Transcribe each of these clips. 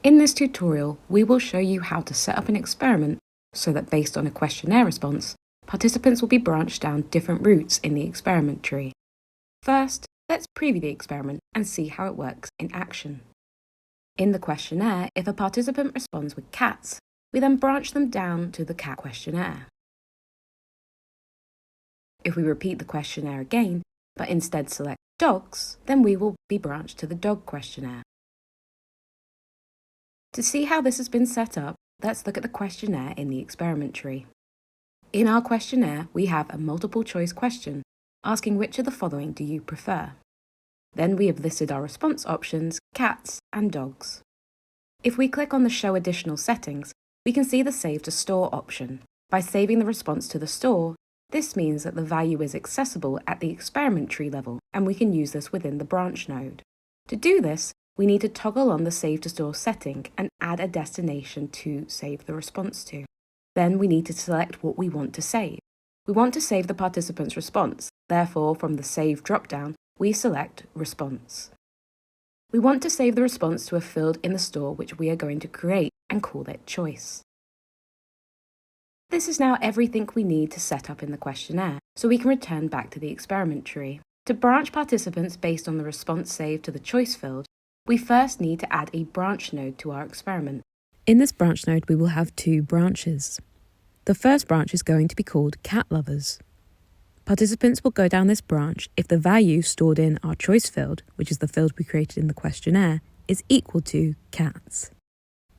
In this tutorial, we will show you how to set up an experiment so that based on a questionnaire response, participants will be branched down different routes in the experiment tree. First, let's preview the experiment and see how it works in action. In the questionnaire, if a participant responds with cats, we then branch them down to the cat questionnaire. If we repeat the questionnaire again, but instead select dogs, then we will be branched to the dog questionnaire. To see how this has been set up, let's look at the questionnaire in the experiment tree. In our questionnaire, we have a multiple choice question asking which of the following do you prefer. Then we have listed our response options, cats and dogs. If we click on the Show Additional Settings, we can see the Save to Store option. By saving the response to the store, this means that the value is accessible at the experiment tree level and we can use this within the branch node. To do this, we need to toggle on the Save to Store setting and add a destination to save the response to. Then we need to select what we want to save. We want to save the participant's response, therefore from the Save dropdown, we select Response. We want to save the response to a field in the store which we are going to create and call it Choice. This is now everything we need to set up in the questionnaire, so we can return back to the experiment tree. To branch participants based on the response saved to the choice field, we first need to add a branch node to our experiment. In this branch node, we will have two branches. The first branch is going to be called Cat Lovers. Participants will go down this branch if the value stored in our choice field, which is the field we created in the questionnaire, is equal to cats.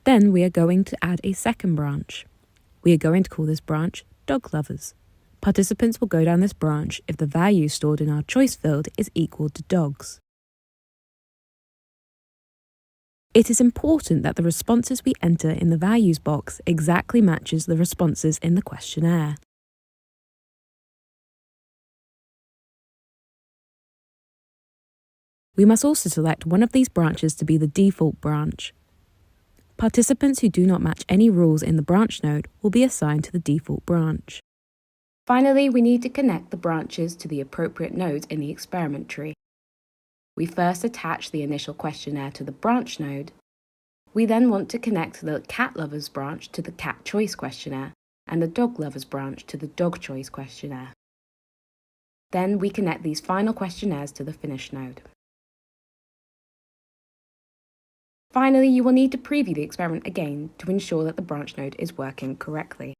Then we are going to add a second branch. We are going to call this branch Dog Lovers. Participants will go down this branch if the value stored in our choice field is equal to dogs. It is important that the responses we enter in the values box exactly matches the responses in the questionnaire. We must also select one of these branches to be the default branch. Participants who do not match any rules in the branch node will be assigned to the default branch. Finally, we need to connect the branches to the appropriate nodes in the experiment tree. We first attach the initial questionnaire to the branch node. We then want to connect the Cat Lovers branch to the Cat Choice questionnaire and the Dog Lovers branch to the Dog Choice questionnaire. Then we connect these final questionnaires to the Finish node. Finally, you will need to preview the experiment again to ensure that the branch node is working correctly.